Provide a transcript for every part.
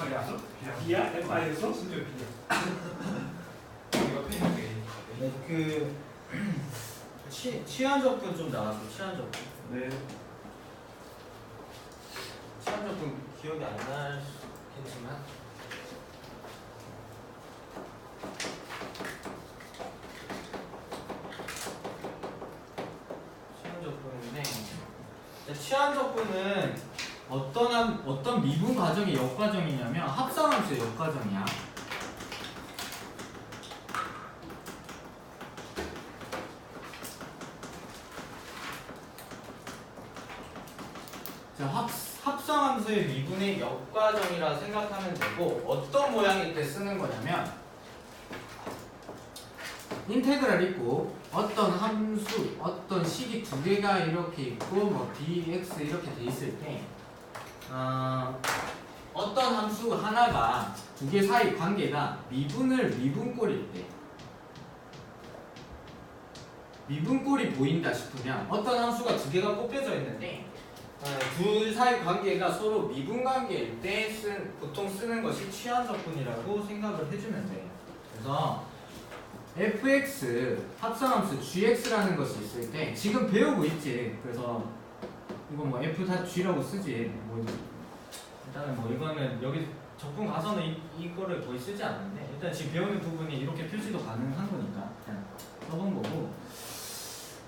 B야? F에서? 진짜 B야. 이거 펜인데. 네, 그 치환 적분 좀 나왔어. 치환 적분. 네. 치환 적분 기억이 안 나겠지만 치환 적분인데 치환 적분은 어떤 미분 과정의 역과정이냐면 합성함수의 역과정이야. 자, 합성함수의 미분의 역과정이라 생각하면 되고 어떤 모양일 때 쓰는 거냐면 인테그랄 있고 어떤 함수, 어떤 식이 두 개가 이렇게 있고 뭐 dx 이렇게 돼 있을 때 어떤 함수 하나가 두 개 사이 관계가 미분꼴일 때 미분꼴이 보인다 싶으면 어떤 함수가 두 개가 꼽혀져 있는데 둘 사이 관계가 서로 미분 관계일 때 보통 쓰는 것이 치환 적분이라고 생각을 해주면 돼. 그래서 fx 합성함수 gx라는 것이 있을 때 지금 배우고 있지. 그래서 이거 뭐 f 다 g라고 쓰지. 뭐 일단은 뭐 이거는 여기 적분 가서는 이거를 거의 쓰지 않는데 일단 지금 배우는 부분이 이렇게 표시도 가능한 거니까 그냥 써본 거고.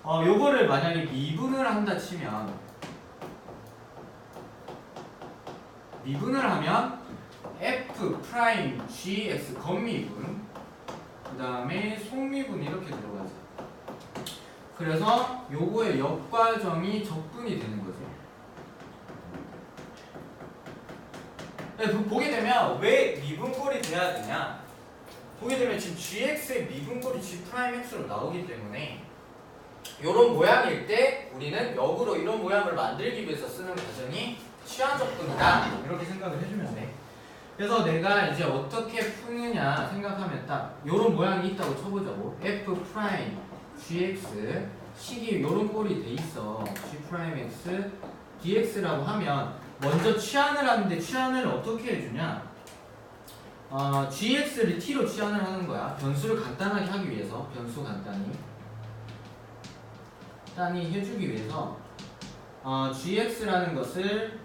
요거를 만약에 미분을 한다 치면 미분을 하면 f 프라임 gx 건미분 그 다음에 속미분 이렇게 들어가죠. 그래서 요거의 역과정이 적분이 되는 거죠. 보게 되면 왜 미분꼴이 돼야 되냐? 보게 되면 지금 gx의 미분꼴이 g 프라임 x로 나오기 때문에 요런 모양일 때 우리는 역으로 이런 모양을 만들기 위해서 쓰는 과정이 치환 적분이다 이렇게 생각을 해주면 돼. 그래서 내가 이제 어떻게 푸느냐 생각하면 딱 요런 모양이 있다고 쳐보자고. f 프라임 gx 식이 요런 꼴이 돼 있어. g 프라임 x dx라고 하면 먼저 치환을 하는데 치환을 어떻게 해주냐? gx를 t로 치환을 하는 거야. 변수를 간단하게 하기 위해서 변수 간단히 해주기 위해서 gx라는 것을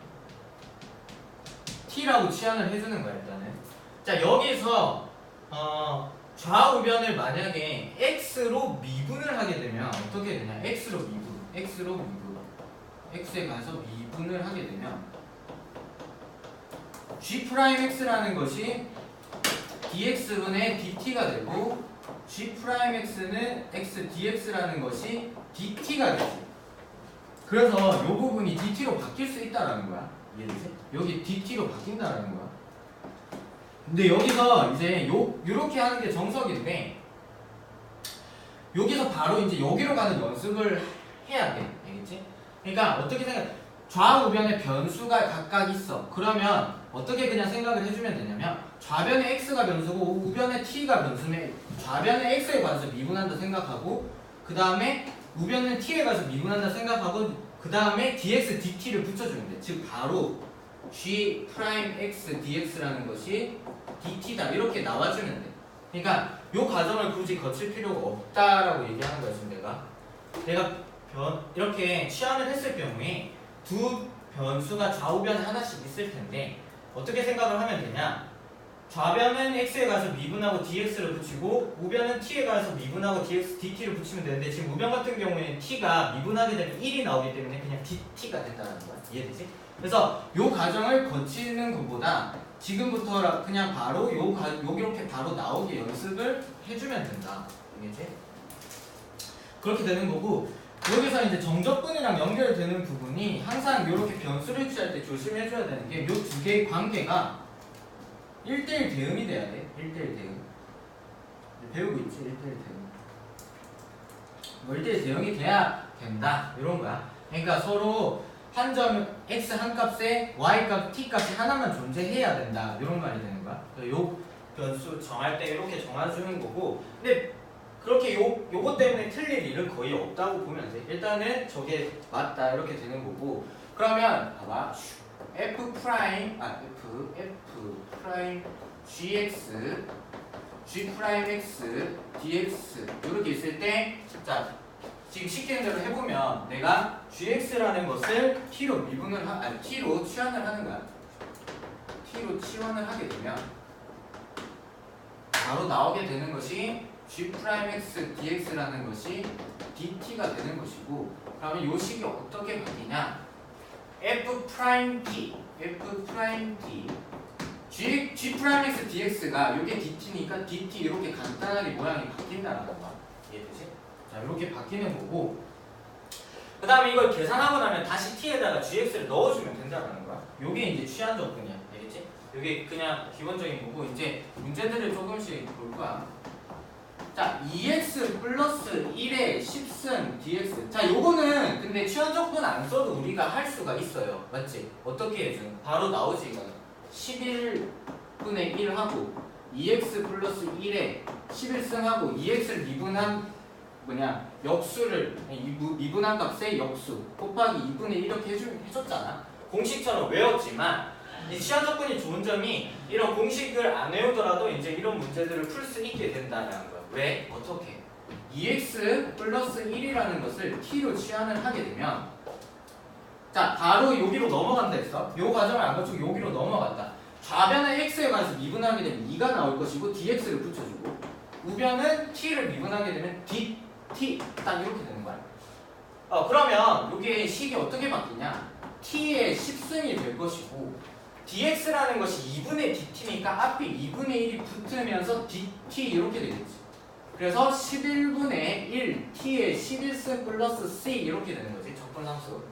t라고 치환을 해주는 거야 일단은. 자 여기서 좌우변을 만약에 x로 미분을 하게 되면 어떻게 되냐? x로 미분 x에 가서 미분을 하게 되면 g 프라임 x라는 것이 dx분의 dt가 되고 g 프라임 x는 x dx라는 것이 dt가 되지. 그래서 요 부분이 dt로 바뀔 수 있다라는 거야. 이해되지? 여기 dt로 바뀐다라는 거야. 근데 여기서 이제 요렇게 하는 게 정석인데 여기서 바로 이제 여기로 가는 연습을 해야 돼. 알겠지? 그러니까 어떻게 생각해? 좌우변에 변수가 각각 있어. 그러면 어떻게 그냥 생각을 해주면 되냐면 좌변에 x가 변수고 우변에 t가 변수면 좌변에 x에 관해서 미분한다 생각하고 그 다음에 우변은 t에 가서 미분한다 생각하고 그 다음에 dx, dt를 붙여주면 돼. 즉 바로 g 프라임 x dx라는 것이 dt다 이렇게 나와주면 돼. 그러니까 이 과정을 굳이 거칠 필요가 없다라고 얘기하는 거야. 지금 내가 이렇게 치환을 했을 경우에 두 변수가 좌우변에 하나씩 있을 텐데 어떻게 생각을 하면 되냐? 좌변은 x에 가서 미분하고 dx를 붙이고 우변은 t에 가서 미분하고 dx, dt를 붙이면 되는데 지금 우변 같은 경우에는 t가 미분하게 되면 1이 나오기 때문에 그냥 dt가 된다는 거야. 이해되지? 그래서 요 과정을 거치는 것보다 지금부터 그냥 바로 이렇게 바로 나오게 연습을 해주면 된다. 알겠지? 그렇게 되는 거고 여기서 이제 정적분이랑 연결되는 부분이 항상 이렇게 변수를 취할 때 조심해줘야 되는 게 이 두 개의 관계가 1대1 대응이 돼야 돼. 1대1 대응. 배우고 있지? 1대1 대응. 뭐 1대1 대응이 돼야 된다. 이런 거야. 그러니까 서로 한 점 x 한 값에 y 값, t 값이 하나만 존재해야 된다. 이런 말이 되는 거야. 요 변수 정할 때 이렇게 정해주는 거고. 근데 그렇게 요거 때문에 틀릴 일은 거의 없다고 보면 돼. 일단은 저게 맞다. 이렇게 되는 거고. 그러면 봐봐. f 프라임 gx g 프라임 x dx 이렇게 있을 때, 자 지금 쉽게 대로 해보면 내가 gx라는 것을 t로 미분을 t로 치환을 하는 거야. t로 치환을 하게 되면 바로 나오게 되는 것이 g 프라임 x dx라는 것이 dt가 되는 것이고, 그러면 이 식이 어떻게 바뀌냐? f 프라임 d g 프라임 x dx가 이게 dt니까 dt 이렇게 간단하게 모양이 바뀐다라는 거야. 이해되지? 자, 이렇게 바뀌는 거고, 그 다음에 이걸 계산하고 나면 다시 t에다가 gx를 넣어주면 된다라는 거야. 요게 이제 취한 적분이야. 알겠지? 요게 그냥 기본적인 거고, 이제 문제들을 조금씩 볼 거야. 자, 2x 플러스 1의 10승 dx. 자, 요거는 근데 취한 적분 안 써도 우리가 할 수가 있어요. 맞지? 어떻게 해준? 바로 나오지, 이거는. 11분의 1하고 2x 플러스 1에 11승하고 2x를 미분한 역수를 미분한 값의 역수 곱하기 2분의 1 이렇게 해줬잖아. 공식처럼 외웠지만 이 취한 적분이 좋은 점이 이런 공식을 안 외우더라도 이제 이런 문제들을 풀 수 있게 된다는 거야. 왜? 어떻게? 2x 플러스 1이라는 것을 t로 취한을 하게 되면, 자 바로 여기로 넘어간다 했어. 요 과정을 안 거치고 여기로 넘어갔다. 좌변은 x에 관해서 미분하게 되면 2가 나올 것이고 dx를 붙여주고, 우변은 t를 미분하게 되면 dt 딱 이렇게 되는 거야. 그러면 이게 식이 어떻게 바뀌냐? t의 10승이 될 것이고 dx라는 것이 2분의 dt니까 앞에 2분의 1이 붙으면서 dt 이렇게 되겠지. 그래서 11분의 1 t의 11승 플러스 c 이렇게 되는 거지. 적분함수.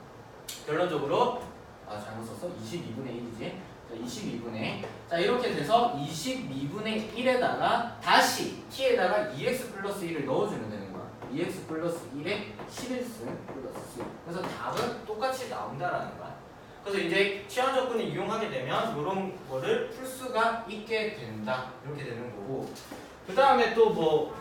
결론적으로 잘못 썼어. 22분의 1이지. 자, 22분의 자 이렇게 돼서 22분의 1에다가 다시 t에다가 2x 플러스 1을 넣어주면 되는 거야. 2x 플러스 1에 11승 플러스 c. 그래서 답은 똑같이 나온다라는 거야. 그래서 이제 취한 적분을 이용하게 되면 이런 거를 풀 수가 있게 된다. 이렇게 되는 거고, 그 다음에 또 뭐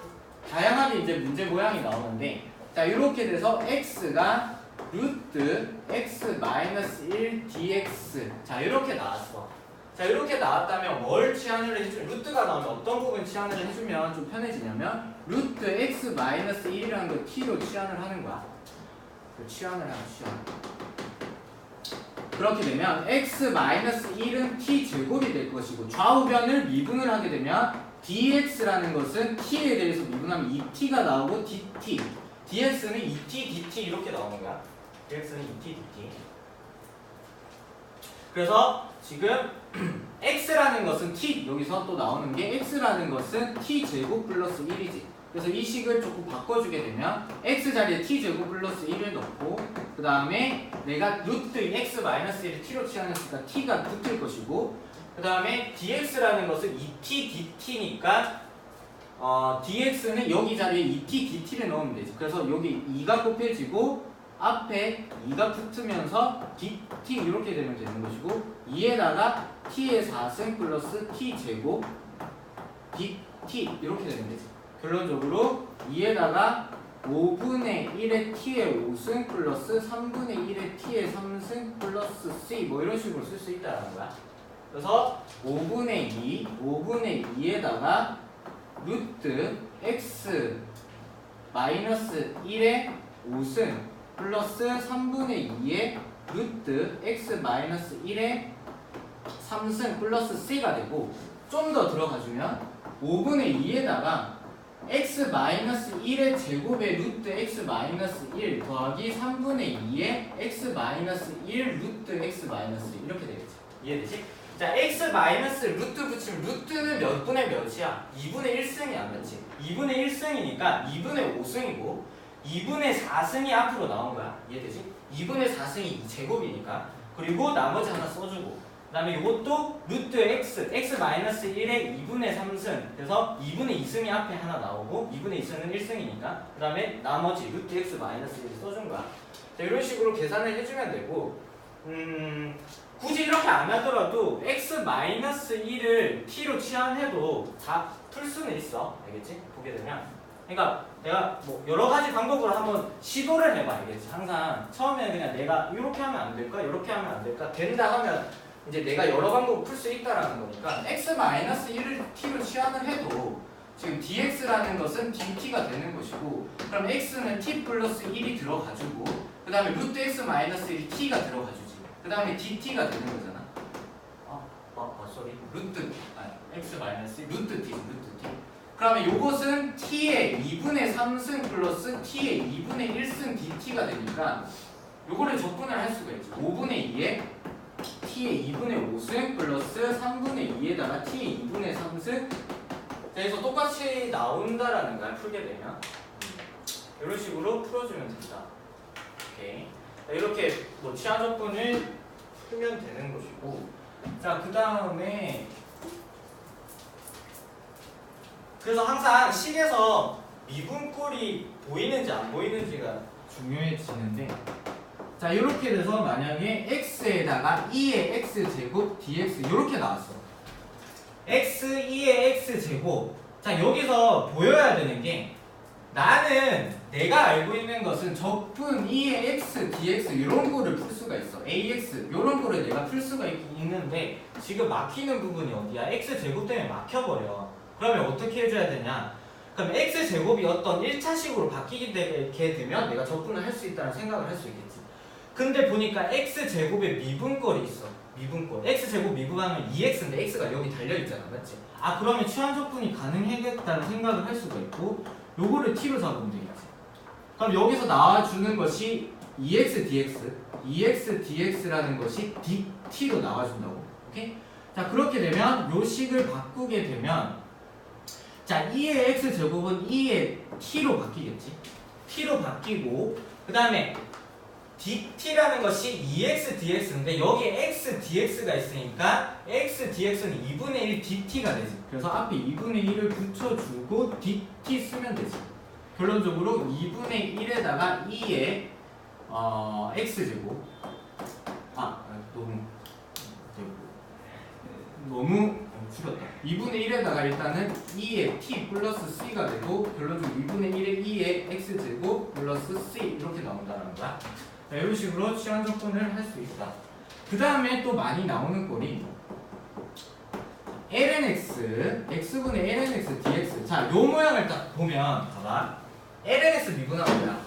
다양하게 이제 문제 모양이 나오는데, 자 이렇게 돼서 x가 루트 x 마이너스 1 dx. 자 이렇게 나왔어. 자 이렇게 나왔다면 뭘 치환을 해주면, 루트가 나오면 어떤 부분 치환을 해주면 좀 편해지냐면 루트 x 마이너스 1이라는 걸 t로 치환을 하는 거야. 치환을 하는 치환. 그렇게 되면 x 마이너스 1은 t 제곱이 될 것이고, 좌우변을 미분을 하게 되면 dx라는 것은 t에 대해서 미분하면 2t가 나오고 dt, dx는 2t dt 이렇게 나오는 거야. dx는 2t dt. 그래서 지금 x라는 것은 t, 여기서 또 나오는 게 x라는 것은 t 제곱 플러스 1이지. 그래서 이 식을 조금 바꿔주게 되면 x 자리에 t 제곱 플러스 1을 넣고, 그 다음에 내가 루트 x 마이너스 1을 t로 치환했으니까 t가 붙을 것이고, 그 다음에 dx라는 것은 2t dt니까 dx는 여기 자리에 2t dt를 넣으면 되지. 그래서 여기 2가 곱해지고 앞에 2가 붙으면서 dt 이렇게 되면 되는 것이고, 2에다가 t의 4승 플러스 t 제곱 dt 이렇게 되면 되지. 결론적으로 2에다가 5분의 1의 t의 5승 플러스 3분의 1의 t의 3승 플러스 c 뭐 이런 식으로 쓸 수 있다는 거야. 그래서 5분의 2에다가 루트 x 마이너스 1의 5승 플러스 3분의 2의 루트 x 마이너스 1의 3승 플러스 c가 되고, 좀 더 들어가주면 5분의 2에다가 x 마이너스 1의 제곱의 루트 x 마이너스 1 더하기 3분의 2의 x 마이너스 1 루트 x 마이너스 1 이렇게 되겠지. 이해되지? 자, x 마이너스 루트 붙이면 루트는 몇 분의 몇이야? 2분의 1승이야, 맞지? 2분의 1승이니까 2분의 5승이고 2분의 4승이 앞으로 나온 거야. 이해되지? 2분의 4승이 제곱이니까. 그리고 나머지 하나 써주고, 그 다음에 이것도 루트 x 마이너스 1의 2분의 3승. 그래서 2분의 2승이 앞에 하나 나오고 2분의 2승은 1승이니까 그 다음에 나머지 루트 x 마이너스 1을 써준 거야. 자, 이런 식으로 계산을 해주면 되고, 굳이 이렇게 안 하더라도 x 마이너스 1을 t로 치환해도 다 풀 수는 있어. 알겠지? 보게 되면 그러니까 내가 뭐 여러 가지 방법으로 한번 시도를 해봐, 알겠지? 항상 처음에 그냥 내가 이렇게 하면 안 될까? 이렇게 하면 안 될까? 된다 하면 이제 내가 여러 방법을 풀 수 있다라는 거니까 x-1을 t로 치환을 해도 지금 dx라는 것은 dt가 되는 것이고, 그럼 x는 t 플러스 1이 들어가지고 그 다음에 루트 x-1이 t가 들어가주지. 그 다음에 dt가 되는 거잖아. sorry. x-1 루트 t. 그러면 요것은 t의 2분의 3승 플러스 t의 2분의 1승 dt가 되니까 요거를 적분을 할 수가 있죠. 5분의 2에 t의 2분의 5승 플러스 3분의 2에다가 t의 2분의 3승. 그래서 똑같이 나온다라는 거야, 풀게 되면. 이런 식으로 풀어주면 된다. 오케이. 이렇게 뭐 치환 적분을 풀면 되는 것이고, 자, 그 다음에 그래서 항상 식에서 미분꼴이 보이는지 안 보이는지가 중요해지는데, 자, 이렇게 돼서 만약에 x에다가 2의 x제곱 dx 이렇게 나왔어. x 2의 x제곱. 자, 여기서 보여야 되는 게, 나는 내가 알고 있는 것은 적분 2의 x dx 이런 거를 풀 수가 있어. ax 이런 거를 내가 풀 수가 있는데 지금 막히는 부분이 어디야? x제곱 때문에 막혀버려. 그러면 어떻게 해줘야 되냐? 그럼 x제곱이 어떤 1차식으로 바뀌게 되면 내가 적분을 할 수 있다는 생각을 할 수 있겠지. 근데 보니까 x제곱에 미분꼴이 있어. 미분꼴. x제곱 미분하면 2x인데 x가 여기 달려있잖아, 맞지? 아, 그러면 치환 적분이 가능하겠다는 생각을 할 수가 있고, 요거를 t로 잡으면 되겠지. 그럼 여기서 나와주는 것이 2x dx, 2x dx라는 것이 dt로 나와준다고. 오케이? 자, 그렇게 되면 요 식을 바꾸게 되면, 자, 2의 x제곱은 2의 t로 바뀌겠지. t로 바뀌고, 그 다음에 dt라는 것이 2x dx인데 여기에 x dx가 있으니까 x dx는 2분의 1 dt가 되지. 그래서 앞에 2분의 1을 붙여주고 dt 쓰면 되지. 결론적으로 2분의 1에다가 2의 x제곱. 너무 줄였다. 2분의 1에다가 일단은 2의 t 플러스 c가 되고, 결론적으로 2분의 1에 2의 x제곱 플러스 c 이렇게 나온다는 거야. 자, 이런 식으로 치환 적분을 할 수 있다. 그 다음에 또 많이 나오는 꼴이 lnx, x분의 lnx dx. 자, 요 모양을 딱 보면 봐봐. lnx 미분한 거야.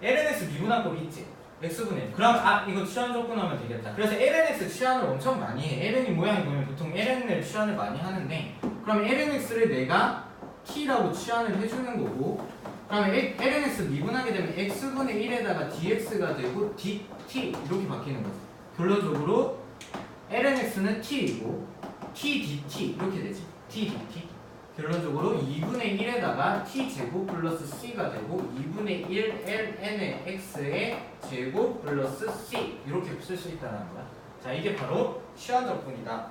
lnx 미분한 꼴이 있지. x분의. 그럼 이거 치환 적분하면 되겠다. 그래서 lnx 치환을 엄청 많이 해. ln이 모양이 보면 보통 ln을 치환을 많이 하는데, 그럼 lnx를 내가 t라고 치환을 해주는 거고, 그러면 lnx 미분하게 되면 x분의 1에다가 dx가 되고 dt 이렇게 바뀌는 거죠. 결론적으로 lnx는 t이고 t dt 이렇게 되지. t dt. 결론적으로 2분의 1에다가 t제곱 플러스 c가 되고 2분의 1 ln의 x의 제곱 플러스 c 이렇게 쓸 수 있다는 거야. 자, 이게 바로 치환 적분이다.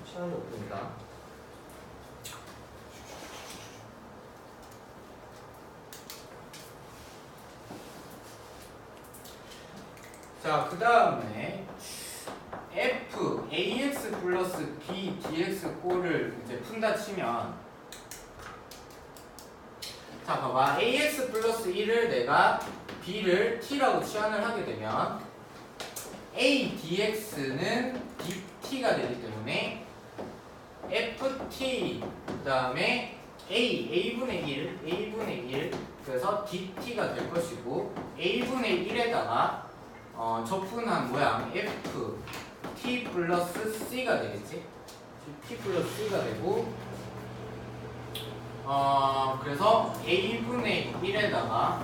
치환 적분이다. 자, 그 다음에 f ax 플러스 b dx 꼴을 이제 푼다 치면, 자, 봐봐. ax 플러스 1을 내가 b를 t라고 치환을 하게 되면 a dx는 dt가 되기 때문에 ft 그 다음에 a분의 1 그래서 dt가 될 것이고, a분의 1에다가 적분한 모양 f t 플러스 c가 되겠지. t 플러스 c가 되고, 그래서 a분의 1에다가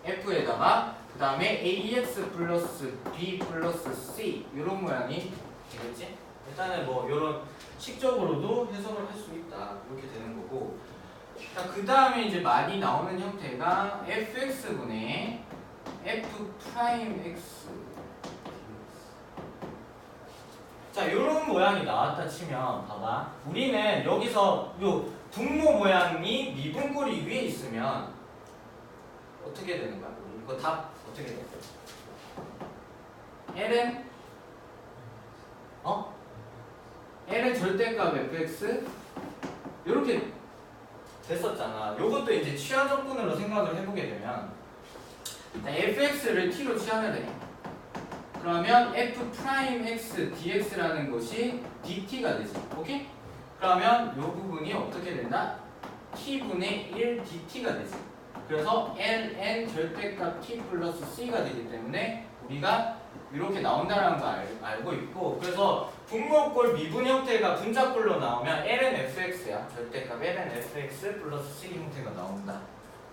f에다가 그 다음에 ax 플러스 b 플러스 c 이런 모양이 되겠지. 일단은 뭐 이런 식적으로도 해석을 할 수 있다 이렇게 되는 거고. 자, 그 다음에 이제 많이 나오는 형태가 fx분의 f 프라임 x. 자, 이런 모양이 나왔다 치면 봐봐. 우리는 여기서 요 분모 모양이 미분꼴이 위에 있으면 어떻게 되는 거야? 이거 답 어떻게 돼? ln l은 절대값 fx 이렇게 됐었잖아. 요것도 이제 취한 적분으로 생각을 해보게 되면 fx를 t로 취한을 해. 그러면 f'x dx라는 것이 dt가 되지. 오케이? 그러면 요 부분이 어떻게 된다? t분의 1 dt가 되지. 그래서 ln 절대값 t 플러스 c가 되기 때문에 우리가 이렇게 나온다는 거 알고 있고, 그래서 분모꼴 미분 형태가 분자꼴로 나오면 ln fx야. 절대값 ln fx 플러스 c 형태가 나온다.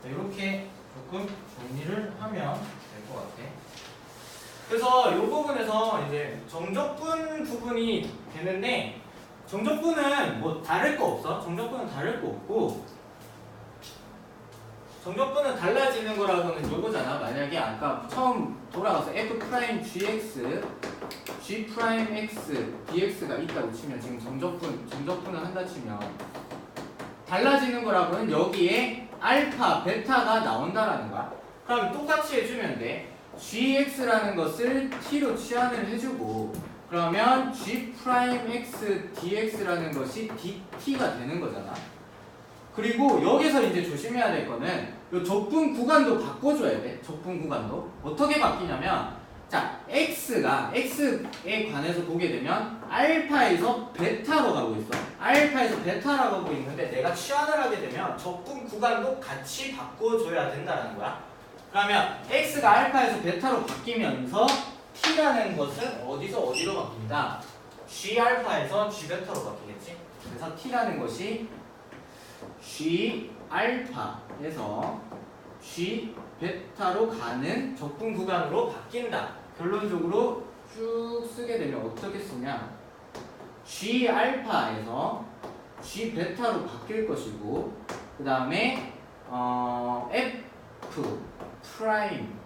이렇게 조금 정리를 하면 될 것 같아. 그래서 이 부분에서 이제 정적분 부분이 되는데, 정적분은 뭐 다를 거 없어. 정적분은 다를 거 없고, 정적분은 달라지는 거라고는 요거잖아. 만약에 아까 처음 돌아가서 f'gx, g'x, dx가 있다고 치면, 지금 정적분을 한다 치면 달라지는 거라고는 여기에 알파, 베타가 나온다라는 거야. 그럼 똑같이 해주면 돼. gx라는 것을 t로 취한을 해주고, 그러면 g'x dx라는 것이 dt가 되는 거잖아. 그리고 여기서 이제 조심해야 될 거는 이 적분 구간도 바꿔줘야 돼. 적분 구간도 어떻게 바뀌냐면, 자, x에 관해서 보게 되면 알파에서 베타로 가고 있어. 알파에서 베타로 가고 있는데 내가 취한을 하게 되면 적분 구간도 같이 바꿔줘야 된다는 거야. 그러면 x가 알파에서 베타로 바뀌면서 t라는 것은 어디서 어디로 바뀝니다. g 알파에서 g 베타로 바뀌겠지. 그래서 t라는 것이 g 알파에서 g 베타로 가는 적분 구간으로 바뀐다. 결론적으로 쭉 쓰게 되면 어떻게 쓰냐? g 알파에서 g 베타로 바뀔 것이고, 그 다음에 f 프라임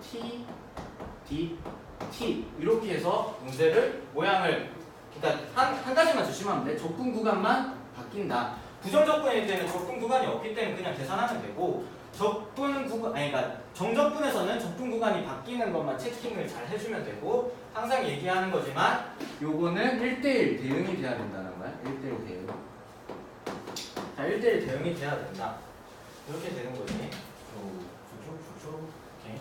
t dt 이렇게 해서 문제를 모양을, 그러니까 한 가지만 조심하면 돼. 적분 구간만 바뀐다. 부정적분일 때는 적분 구간이 없기 때문에 그냥 계산하면 되고, 적분 구간, 아니 그러니까 정적분에서는 적분 구간이 바뀌는 것만 체킹을 잘 해주면 되고, 항상 얘기하는 거지만 요거는 1대1 대응이 돼야 된다는 거야. 1대1 대응. 자, 1대1 대응이 돼야 된다. 이렇게 되는 거지. 오케이.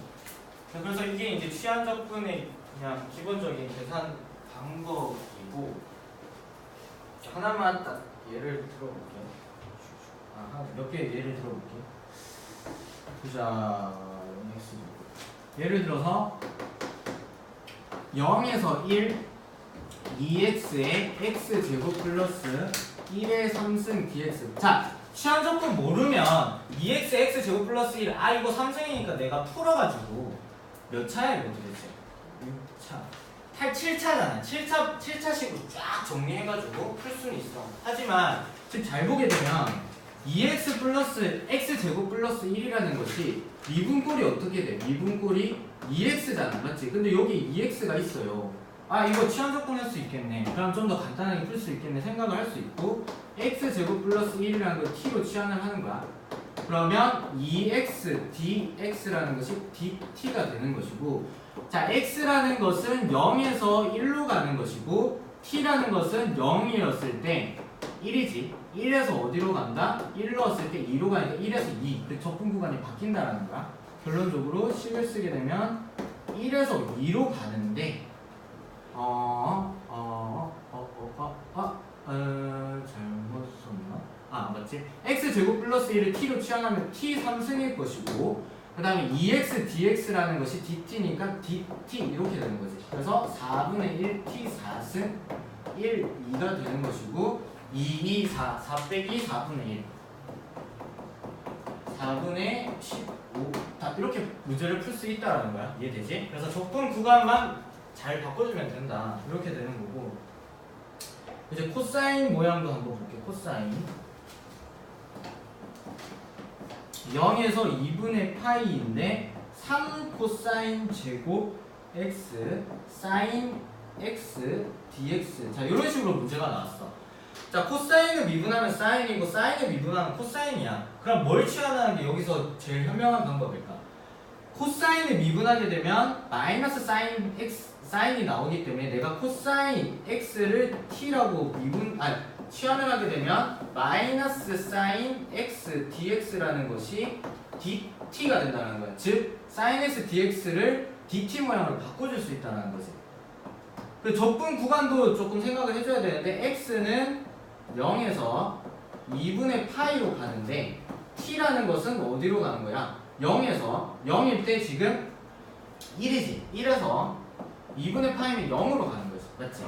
그래서 이게 이제 취한 적분의 그냥 기본적인 계산 방법이고, 하나만 딱 예를 들어볼게요. 몇 개 예를 들어볼게요. 보자. 예를 들어서 0에서 1 2x의 x제곱 플러스 1의 3승 dx. 자, 취한 적분 모르면 2x x제곱 플러스 1, 아 이거 3승이니까 내가 풀어가지고 몇 차야 이거 도대체? 6차 7차잖아. 7차식으로 쫙 정리해가지고 풀 수는 있어. 하지만 지금 잘 보게 되면 2x 플러스 x제곱 플러스 1이라는 것이 미분꼴이 어떻게 돼? 미분꼴이 2x잖아. 맞지? 근데 여기 2x가 있어요. 아 이거 취한 적분 할 수 있겠네. 그럼 좀 더 간단하게 풀 수 있겠네 생각을 할 수 있고, x제곱 플러스 1이라는 걸 t로 취한을 하는 거야. 그러면 2x dx라는 것이 dt가 되는 것이고, 자, x라는 것은 0에서 1로 가는 것이고, t라는 것은 0이었을 때 1이지. 1에서 어디로 간다? 1로 왔을 때 2로 가니까 1에서 2. 그 적분 구간이 바뀐다라는 거야. 결론적으로 식을 쓰게 되면 1에서 2로 가는데, 잘못 썼나? 아, 맞지? x제곱 플러스 1을 t로 취한하면 t 3승일 것이고, 그 다음에 2x dx라는 것이 dt니까 dt 이렇게 되는 거지. 그래서 4분의 1 t 4승 1, 2가 되는 것이고, 2, 2, 4, 4 빼기 4분의 1 4분의 15 다 이렇게 문제를 풀 수 있다는 거야. 이해되지? 그래서 적분 구간만 잘 바꿔주면 된다. 이렇게 되는 거고, 이제 코사인 모양도 한번 볼게요. 코사인 0에서 2분의 파이인데 3 코사인 제곱 x 사인 x dx. 자, 이런 식으로 문제가 나왔어. 자, 코사인을 미분하면 사인이고 사인을 미분하면 코사인이야. 그럼 뭘 취하는 게 여기서 제일 현명한 방법일까? 코사인을 미분하게 되면 마이너스 사인 x 사인이 나오기 때문에 내가 코사인 x를 t라고 치환을 하게 되면 마이너스 사인 x dx라는 것이 dt가 된다는 거야. 즉 사인 x dx를 dt 모양으로 바꿔줄 수 있다는 거지. 그 적분 구간도 조금 생각을 해줘야 되는데 x는 0에서 2분의 파이로 가는데 t라는 것은 어디로 가는 거야? 0에서 0일 때 지금 1이지. 1에서 2분의 파이면 0으로 가는 거지. 맞지?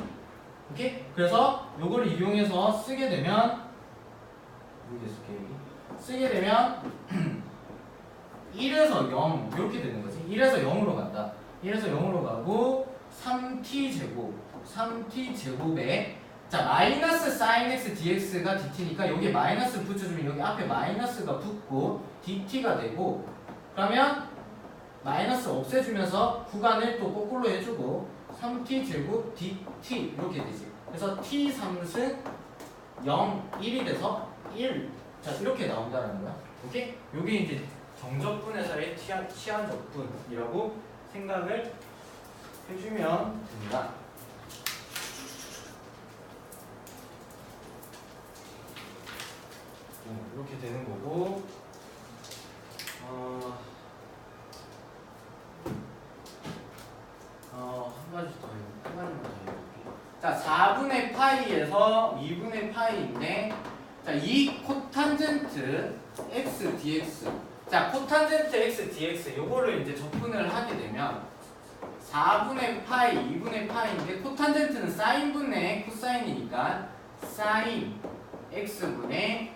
오케이? 그래서 요거를 이용해서 쓰게 되면 쓰게 되면 1에서 0 이렇게 되는 거지. 1에서 0으로 간다. 1에서 0으로 가고 3t 제곱에 자 마이너스 sin x dx가 dt니까 여기에 마이너스를 붙여주면 여기 앞에 마이너스가 붙고 dt가 되고 그러면 마이너스 없애주면서 구간을 또 거꾸로 해주고 3t 제곱 dt 이렇게 되지. 그래서 t 3승 0, 1이 돼서 1. 자 이렇게 나온다는 거야. 오케이? 요게 이제 정적분에서의 치환적분이라고 생각을 해주면 됩니다. 이렇게 되는 거고 한 가지 더 해볼게요. 자 4분의 파이에서 2분의 파이인데 자 이 코탄젠트 x dx 자 코탄젠트 x dx 요거를 이제 적분을 하게 되면 4분의 파이 2분의 파이인데 코탄젠트는 사인분의 코사인이니까 사인 x분의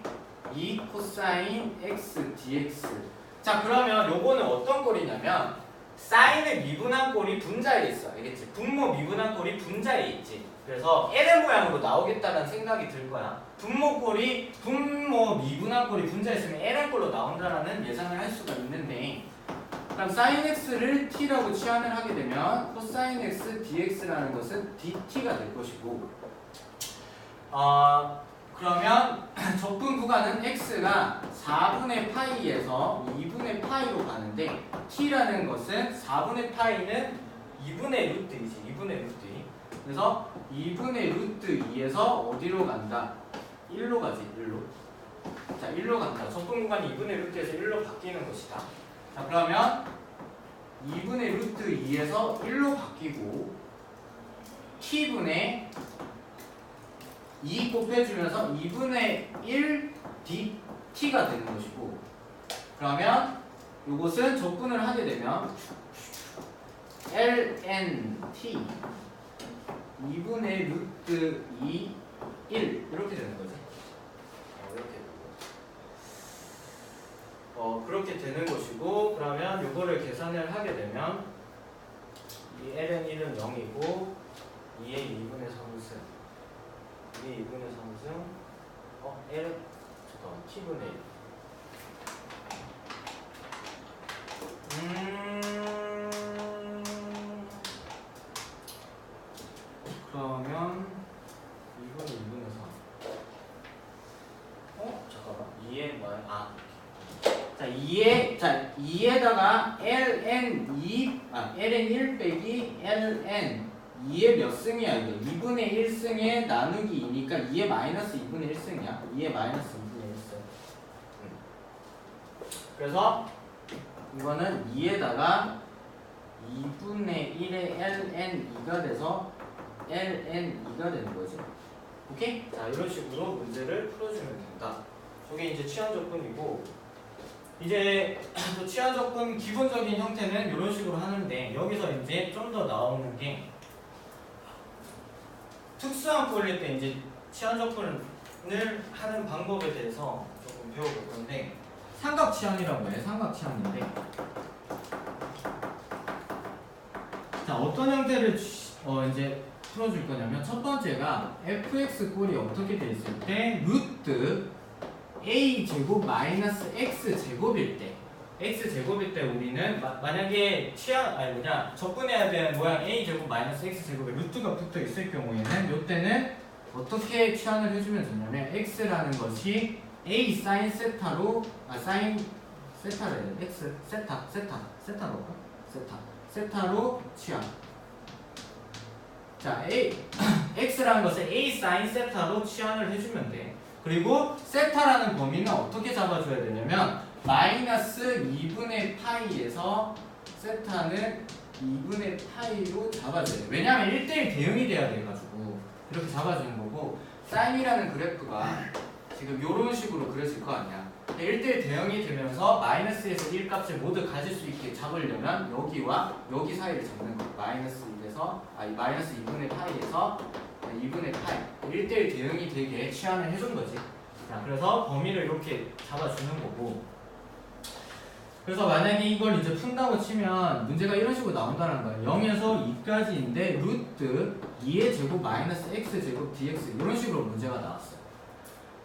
2 코사인 x dx 자 그러면 요거는 어떤 꼴이냐면 사인의 미분한 꼴이 분자에 있어. 알겠지? 분모 미분한 꼴이 분자에 있지. 그래서 L의 모양으로 나오겠다는 생각이 들 거야. 분모 미분한 꼴이 분자에 있으면 L의 꼴로 나온다라는 예상을 할 수가 있는데 그럼 sin x를 t라고 치환을 하게 되면 코사인 x dx라는 것은 dt가 될 것이고 그러면 적분 구간은 x가 4분의 파이에서 2분의 파이로 가는데 t라는 것은 4분의 파이는 2분의 루트 2지. 2분의 루트 2. 그래서 2분의 루트 2에서 어디로 간다? 1로 가지. 1로. 자 1로 간다. 적분 구간이 2분의 루트에서 1로 바뀌는 것이다. 자 그러면 2분의 루트 2에서 1로 바뀌고 t분의 2 곱해주면서 2분의 1 dt가 되는 것이고 그러면 이것은 적분을 하게 되면 ln(t) 2분의 루트 2 1 이렇게 되는 거지. 그렇게 되는 것이고 그러면 이거를 계산을 하게 되면 이 ln1은 0이고 2의 2분의 3승 2의 2분의 3승 l 잠깐만 t분의 1 그러면 2분의 2분의 3 잠깐만 2의 자 2에다가 ln1 빼기 ln 2의 몇 승이야 이게 2분의 1승에 나누기 2니까 2의 마이너스 2분의 1승이야 2의 마이너스 2분의 1승 그래서 이거는 2에다가 2분의 1의 ln2가 돼서 ln2가 되는 거지. 오케이? 자 이런 식으로 문제를 풀어주면 된다. 저게 이제 치환적분이고 이제 또 치환적분 기본적인 형태는 이런 식으로 하는데 여기서 이제 좀 더 나오는 게 특수한 꼴일 때 이제 치환적분을 하는 방법에 대해서 조금 배워볼 건데 삼각치환이라고 해. 삼각치환인데 자 어떤 형태를 이제 풀어줄 거냐면 첫 번째가 fx 꼴이 어떻게 돼 있을 때 루트 a 제곱 마이너스 x 제곱일 때 x 제곱일 때 우리는 만약에 적분해야 되는 모양 a 제곱 마이너스 x 제곱에 루트가 붙어 있을 경우에는 이때는 어떻게 치환을 해주면 되냐면 x라는 것이 a sin 세타로 sin 세타래 x 세타로 할까? 세타로 치환 자, x라는 것을 a sin 세타로 치환을 해주면 돼. 그리고 세타라는 범위는 어떻게 잡아줘야 되냐면 마이너스 2분의 파이에서 세타는 2분의 파이로 잡아줘야 돼. 왜냐하면 1대1 대응이 돼야 돼가지고 이렇게 잡아주는 거고, 사인이라는 그래프가 지금 이런 식으로 그려질 거 아니야. 1대1 대응이 되면서 마이너스에서 1 값을 모두 가질 수 있게 잡으려면 여기와 여기 사이를 잡는 거. 마이너스 2분의 파이에서 2분의 파이 1대1 대응이 되게 치환을 해준 거지. 자, 그래서 범위를 이렇게 잡아주는 거고, 그래서 만약에 이걸 이제 푼다고 치면 문제가 이런 식으로 나온다는 거예요. 0에서 2까지인데 루트 2의 제곱 마이너스 x 제곱 dx 이런 식으로 문제가 나왔어요.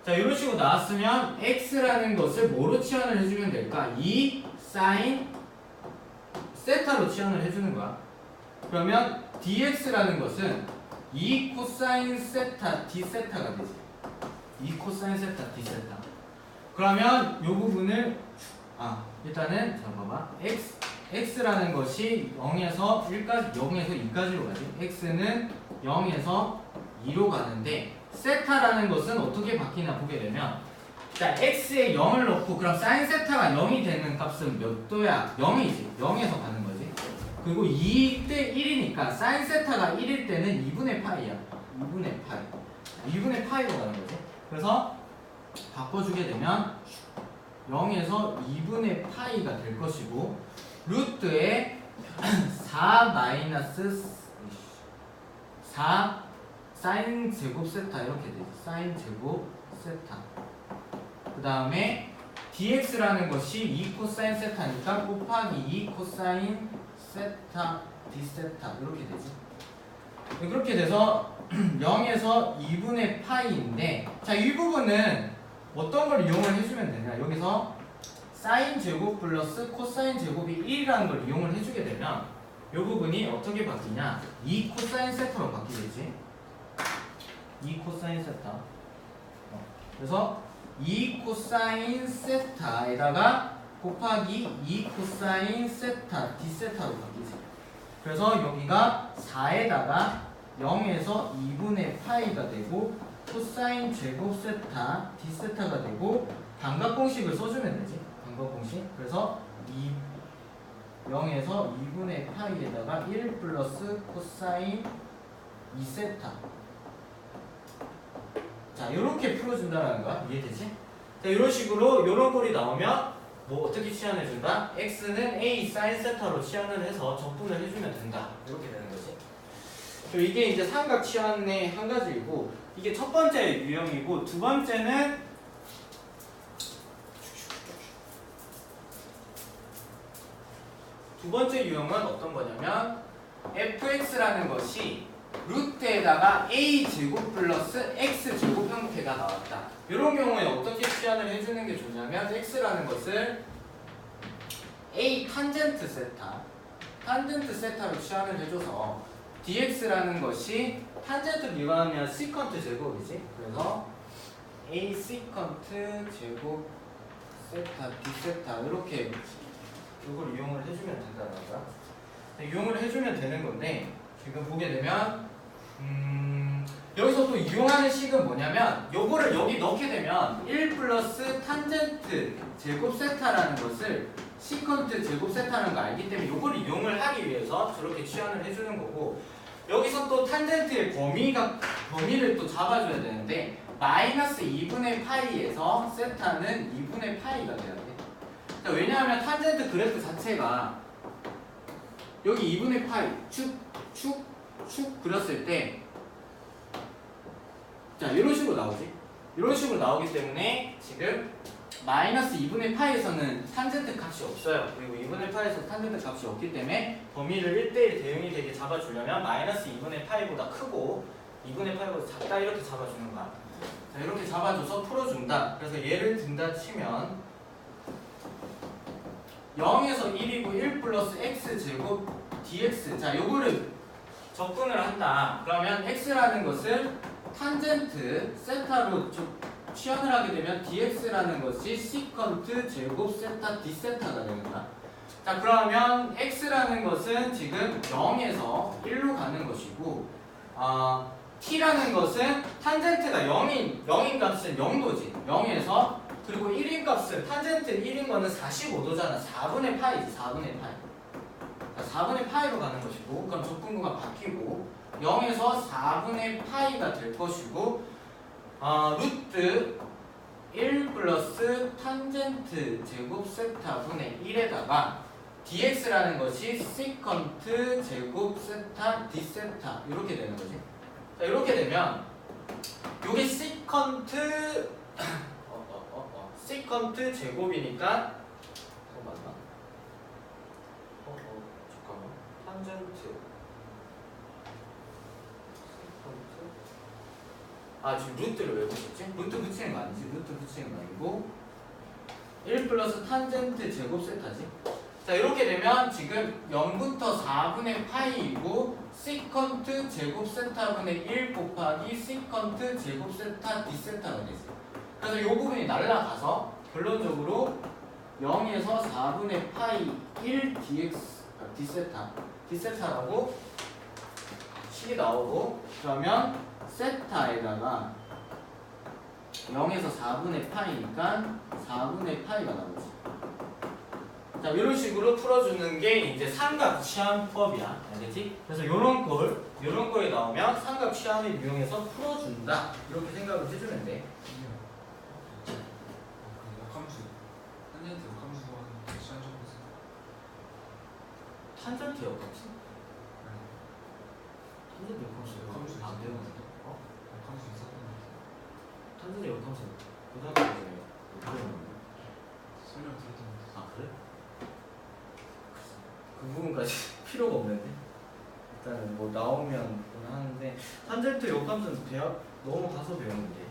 자, 이런 식으로 나왔으면 x라는 것을 뭐로 치환을 해주면 될까? 2 sin 세타로 치환을 해주는 거야. 그러면 dx라는 것은 2 코사인 세타 d 세타가 되지. 2 코사인 세타 d 세타. 그러면 이 부분을 일단은 잠깐만. x라는 것이 0에서 1까지 0에서 2까지로 가지. x는 0에서 2로 가는데 세타라는 것은 어떻게 바뀌나 보게 되면, 자, x에 0을 넣고 그럼 sin 세타가 0이 되는 값은 몇 도야? 0이지. 0에서 가는 거지. 그리고 2대 1이니까 sin 세타가 1일 때는 2분의 파이야. 2분의 파이로 가는 거지. 그래서 바꿔주게 되면 0에서 2분의 파이가 될 것이고, 루트에 4 마이너스 4 사인 제곱 세타 이렇게 되지. 사인 제곱 세타. 그 다음에 dx라는 것이 2 코사인 세타니까 곱하기 2 코사인 세타 d 세타 이렇게 되지. 그렇게 돼서 0에서 2분의 파이인데, 자, 이 부분은 어떤 걸 이용을 해주면 되냐. 여기서 사인 제곱 플러스 코사인 제곱이 1이라는 걸 이용을 해주게 되면 이 부분이 어떻게 바뀌냐. 2 코사인 세타로 바뀌겠지. 2 코사인 세타. 그래서 2 코사인 세타에다가 곱하기 2 코사인 세타 d 세타로 바뀌지. 그래서 여기가 4에다가 0에서 2분의 파이가 되고 코사인 제곱 세타 d 세타가 되고 반각공식을 써주면 되지. 반각공식. 그래서 0에서 2분의 파이에다가 1 플러스 코사인 2세타. 자, 이렇게 풀어준다는 거야. 이해되지? 자, 이런 식으로 이런 꼴이 나오면 뭐 어떻게 치환해준다? x는 a sin 세타로 치환을 해서 적분을 해주면 된다. 이렇게 되는 거지. 그리고 이게 이제 삼각 치환의 한 가지이고, 이게 첫 번째 유형이고, 두 번째는 유형은 어떤 거냐면 fx라는 것이 루트에다가 a 제곱 플러스 x 제곱 형태가 나왔다. 이런 경우에 어떻게 치환을 해주는 게 좋냐면 x라는 것을 a 탄젠트 세타로 치환을 해줘서 dx라는 것이 탄젠트 미분하면 시컨트 제곱이지. 그래서 a 시컨트 제곱 세타 d 세타 이렇게 이걸 이용을 해주면 된다는 거야. 이용을 해주면 되는 건데, 지금 보게 되면 여기서 또 이용하는 식은 뭐냐면, 요거를 여기 넣게 되면 1 플러스 탄젠트 제곱 세타라는 것을 시컨트 제곱 세타라는 거 알기 때문에 요거를 이용을 하기 위해서 저렇게 치환을 해주는 거고, 여기서 또 탄젠트의 범위를 또 잡아줘야 되는데, 마이너스 2분의 파이에서 세타는 2분의 파이가 돼야 돼. 왜냐하면 탄젠트 그래프 자체가 여기 2분의 파이 축 그렸을 때, 자, 이런 식으로 나오지. 이런 식으로 나오기 때문에 지금 마이너스 2분의 파이에서는 탄젠트 값이 없어요. 그리고 2분의 파이에서 탄젠트 값이 없기 때문에 범위를 1대1 대응이 되게 잡아주려면 마이너스 2분의 파이보다 크고 2분의 파이보다 작다 이렇게 잡아주는 거야. 자, 이렇게 잡아줘서 풀어준다. 그래서 예를 든다 치면 0에서 1이고 1 플러스 x 제곱 dx. 자, 요거를 적분을 한다. 그러면 x라는 것을 탄젠트 세타로 치환을 하게 되면 dx라는 것이 시컨트 제곱 세타 d 세타가 되는 거야. 자, 그러면 x라는 것은 지금 0에서 1로 가는 것이고 t라는 것은 탄젠트가 0인 값은 0도지. 0에서 그리고 1인 값은 탄젠트 1인 거는 45도잖아. 4분의 파이지. 4분의 파이. 4분의 파이로 가는 것이고 그럼 접근구가 바뀌고 0에서 4분의 파이가 될 것이고 루트 1 플러스 탄젠트 제곱 세타 분의 1에다가 dx라는 것이 시컨트 제곱 세타 d 세타 이렇게 되는 거지. 자, 이렇게 되면 요게 시컨트 시컨트 제곱이니까 맞나? 잠깐만. 탄젠트 시컨트 지금 루트를 왜 붙였지? 루트 붙이는 거 아니지? 루트 붙이는 거 아니고 1 플러스 탄젠트 제곱 세타지. 자 이렇게 되면 지금 0부터 4분의 파이이고 시컨트 제곱 세타분의 1 곱하기 시컨트 제곱 세타 d 세타가 되지. 그래서 이 부분이 날라가서 결론적으로 0에서 4분의 파이 1 dx d 세타 d 세타라고 식이 나오고 그러면 세타에다가 0에서 4분의 파이니까 4분의 파이가 나오지. 자, 이런 식으로 풀어주는 게 이제 삼각 치환법이야. 알겠지? 그래서 이런 거에 나오면 삼각 치환을 이용해서 풀어준다. 이렇게 생각을 해주면 돼. 역함수 탄젠트 역함수와 시한적으로 탄젠트 역함수? 탄젠트 역함수 안 배우는데? 역함수 있었던 탄젠트 역함수 고등학교에 배우는데? 설명 들었던 것 같아요. 그래? 그 부분까지 필요가 없는데? 일단은 뭐 나오면 하는데 탄젠트 역함수는 대학 넘어가서 배우면 돼.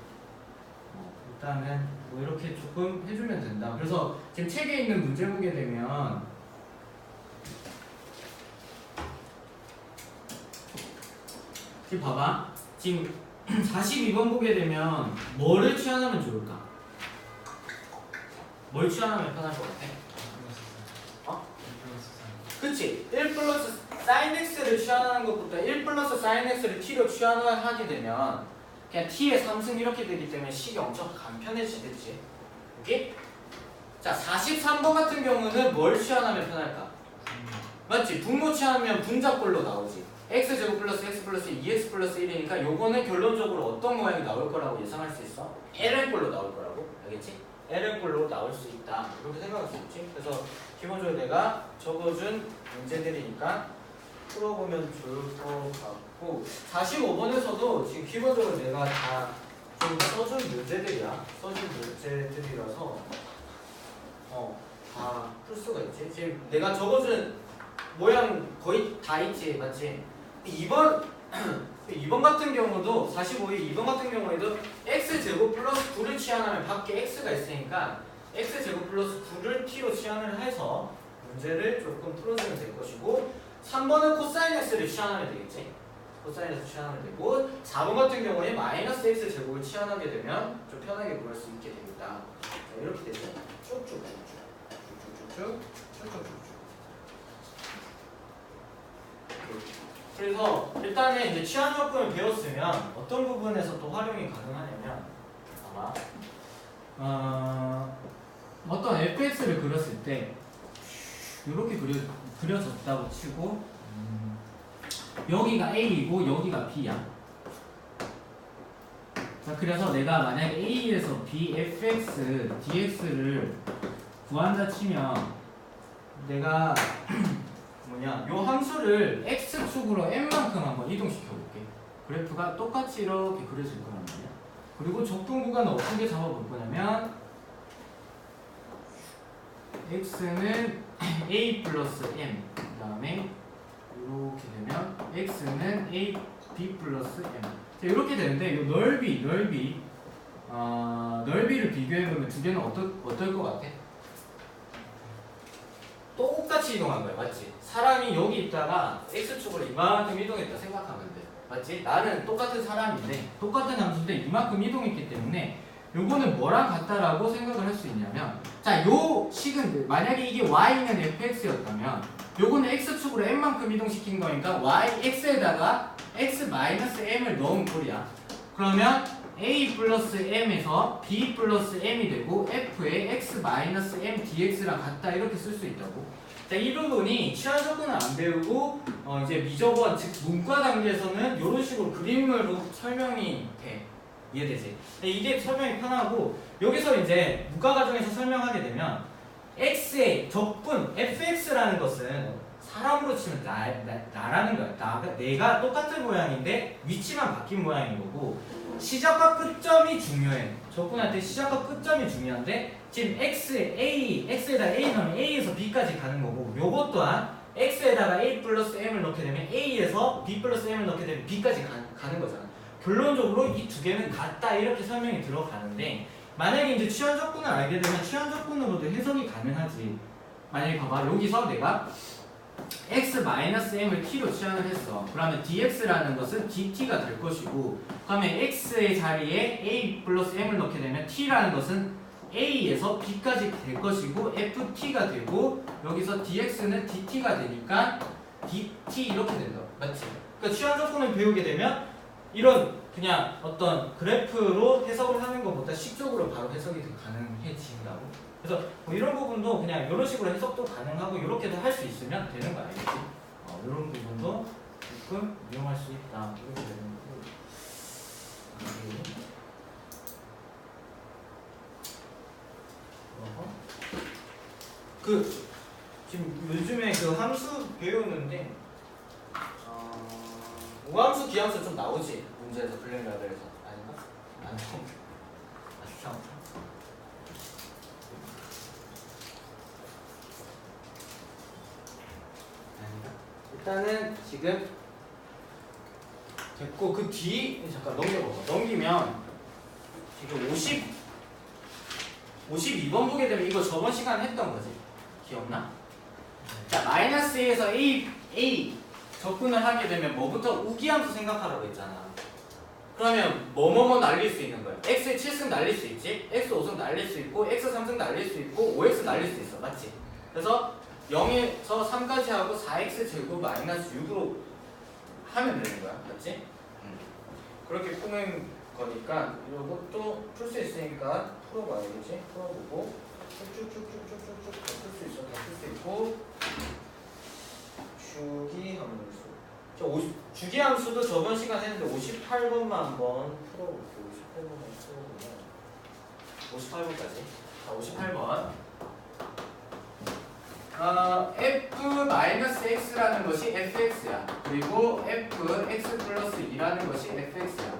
일단은 뭐 이렇게 조금 해주면 된다. 그래서 지금 책에 있는 문제 보게 되면 지금 봐봐. 지금 42번 보게 되면 뭐를 취하면 좋을까? 뭘 취하면 편할 것 같아? 그치? 1 플러스 sin x를 취하는 것보다 1 플러스 sin x를 t로 취하게 되면 그냥 t의 3승 이렇게 되기 때문에 식이 엄청 간편해지겠지. 오케이? 자, 43번 같은 경우는 뭘 취하면 편할까? 맞지? 분모 취하면 분자꼴로 나오지. x제곱 플러스 x 플러스 2x 플러스 1이니까 요거는 결론적으로 어떤 모양이 나올 거라고 예상할 수 있어? ln꼴로 나올 거라고. 알겠지? ln꼴로 나올 수 있다. 이렇게 생각할 수 있지. 그래서 기본적으로 내가 적어준 문제들이니까 풀어보면 좋을 것 같고 45번에서도 지금 기본적으로 내가 다 좀 써준 문제들이야. 써준 문제들이라서 다 풀 수가 있지. 지금 내가 적어준 모양 거의 다 있지. 맞지? 2번 같은 경우도 45의 2번 같은 경우에도 x제곱 플러스 9를 치환하면 밖에 x가 있으니까 x제곱 플러스 9를 t로 치환을 해서 문제를 조금 풀어주면 될 것이고 3번은 코사인 x를 치환하면 되겠지. 코사인 x 치환하면 되고 4번 같은 경우에 마이너스 x제곱을 치환하게 되면 좀 편하게 구할 수 있게 됩니다. 자, 이렇게 되죠. 쭉쭉쭉쭉 그래서 일단은 이제 치환요금을 배웠으면 어떤 부분에서 또 활용이 가능하냐면 아마 어떤 fx를 그렸을 때 이렇게 그려졌다고 치고 여기가 a이고 여기가 b야. 자, 그래서 내가 만약에 a에서 b fx dx를 구한다 치면 내가 요 함수를 x축으로 n만큼 한번 이동시켜 볼게. 그래프가 똑같이 이렇게 그려질 거란 말이야. 그리고 적분 구간은 어떻게 잡아볼 거냐면 x는 a 플러스 m 그 다음에 이렇게 되면 x는 a b 플러스 m. 자, 이렇게 되는데 이 넓이를 비교해보면 두 개는 어떨 것 같아? 똑같이 이동한 거야. 맞지? 사람이 여기 있다가 x축으로 이만큼 이동했다 생각하면 돼. 맞지? 나는 똑같은 사람인데 똑같은 함수인데 이만큼 이동했기 때문에 요거는 뭐랑 같다라고 생각을 할 수 있냐면 자, 요 식은 만약에 이게 y는 fx였다면 요거는 x축으로 m만큼 이동시킨 거니까 x에다가 x-m을 넣은 꼴이야. 그러면 a 플러스 m에서 b 플러스 m이 되고 f의 x-m dx랑 같다 이렇게 쓸 수 있다고. 자, 이 부분이 취한 조건을 안 배우고 이제 미적원 즉 문과 단계에서는 이런 식으로 그림으로 설명이 돼. 이해되지? 근데 이게 설명이 편하고 여기서 이제 문과 과정에서 설명하게 되면 x의 적분 fx라는 것은 사람으로 치면 나라는 거야. 내가 똑같은 모양인데 위치만 바뀐 모양인 거고 시작과 끝점이 중요해. 적분할 때 시작과 끝점이 중요한데 지금 x에다가 a 넣으면 a에서 b까지 가는 거고 요것 또한 x에다가 a 플러스 m을 넣게 되면 a에서 b 플러스 m을 넣게 되면 b까지 가는 거잖아. 결론적으로 이 두 개는 같다 이렇게 설명이 들어가는데 만약에 이제 취한 적분을 알게 되면 취한 적분으로도 해석이 가능하지. 만약에 봐봐 여기서 내가 x-m을 t로 취한을 했어. 그러면 dx라는 것은 dt가 될 것이고 그러면 x의 자리에 a 플러스 m을 넣게 되면 t라는 것은 a에서 b까지 될 것이고 ft가 되고 여기서 dx는 dt가 되니까 dt 이렇게 된다. 맞지? 그러니까 취한 적분을 배우게 되면 이런 그냥 어떤 그래프로 해석을 하는 것보다 식적으로 바로 해석이 더 가능해진다고. 그래서 뭐 이런 부분도 그냥 이런 식으로 해석도 가능하고 이렇게도 할 수 있으면 되는 거 알겠지? 이런 부분도 조금 이용할 수 있다. 이렇게 되는 거고. 그 지금 요즘에 그 함수 배우는데 우함수 기함수 좀 나오지 문제에서 블랙라벨에서 아닌가? 안 나오. 일단은 지금 됐고 그 뒤 잠깐 넘겨봐. 넘기면 지금 52번 보게 되면 이거 저번 시간에 했던 거지. 기억나? 자, 마이너스 A에서 A 적분을 하게 되면 뭐부터 우기함수 생각하라고 했잖아. 그러면 뭐뭐뭐 날릴 수 있는 거야. X의 7승 날릴 수 있지. X 5승 날릴 수 있고 X 3승 날릴 수 있고 5X 날릴 수 있어. 맞지? 그래서 0에서 3까지 하고 4x 제곱 마이너스 6으로 하면 되는 거야. 맞지? 그렇게 푸는 거니까 이것도 풀 수 있으니까 풀어봐야겠지? 풀어보고 쭉쭉쭉쭉쭉쭉 다 풀 수 있어. 다 풀 수 있고 주기함수 주기함수도 저번 시간 했는데 58번만 한번 풀어볼게요. 58번만 풀어보면 58번까지. 자, 58번 f-x라는 것이 fx야. 그리고 fx 플러스 2라는 것이 fx야.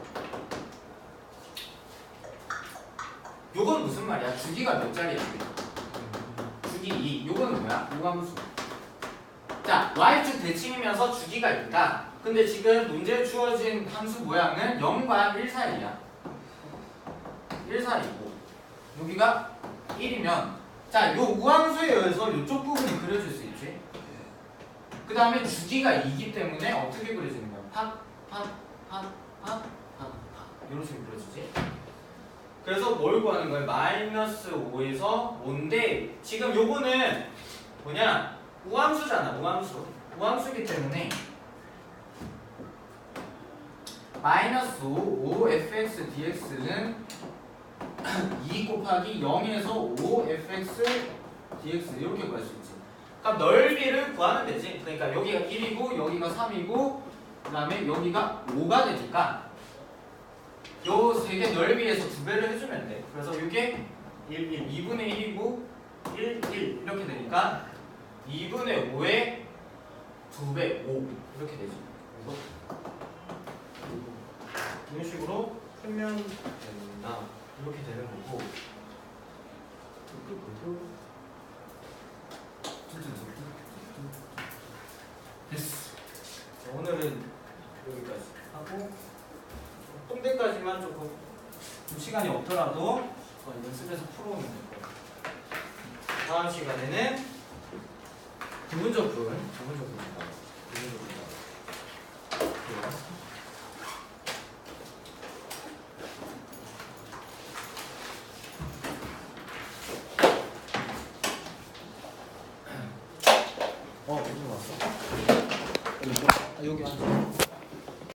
요건 무슨 말이야? 주기가 몇 자리야? 주기 2. 요거는 뭐야? 요함수. 자, y축 대칭이면서 주기가 있다. 근데 지금 문제에 주어진 함수 모양은 0과 1 사이야. 1 사이고 여기가 1이면 자, 요 우함수에 의해서 이쪽 부분이 그려질 수 있지. 그 다음에 주기가 2기 때문에 어떻게 그려지는 거야? 팍 이런 식으로 그려지지. 그래서 뭘 구하는 거야? 마이너스 5에서 5인데 지금 요거는 뭐냐? 우함수잖아. 우함수이기 때문에 마이너스 5 fx dx는 2 곱하기 0에서 5 fx dx 이렇게 구할 수 있지. 그럼 넓이를 구하면 되지. 그러니까 여기가 1이고 여기가 3이고 그 다음에 여기가 5가 되니까 요 세 개 넓이에서 2배를 해주면 돼. 그래서 이게 1, 2분의 1이고 1, 1 이렇게 되니까 2분의 5에 2배 5 이렇게 되지. 그래서 이런 식으로 풀면 된다. 이렇게 되는 거고. 됐어. 자, 오늘은 여기까지 하고 똥대까지만 조금 좀 시간이 없더라도 연습해서 풀어오면 될 거예요. 다음 시간에는 부분적 분.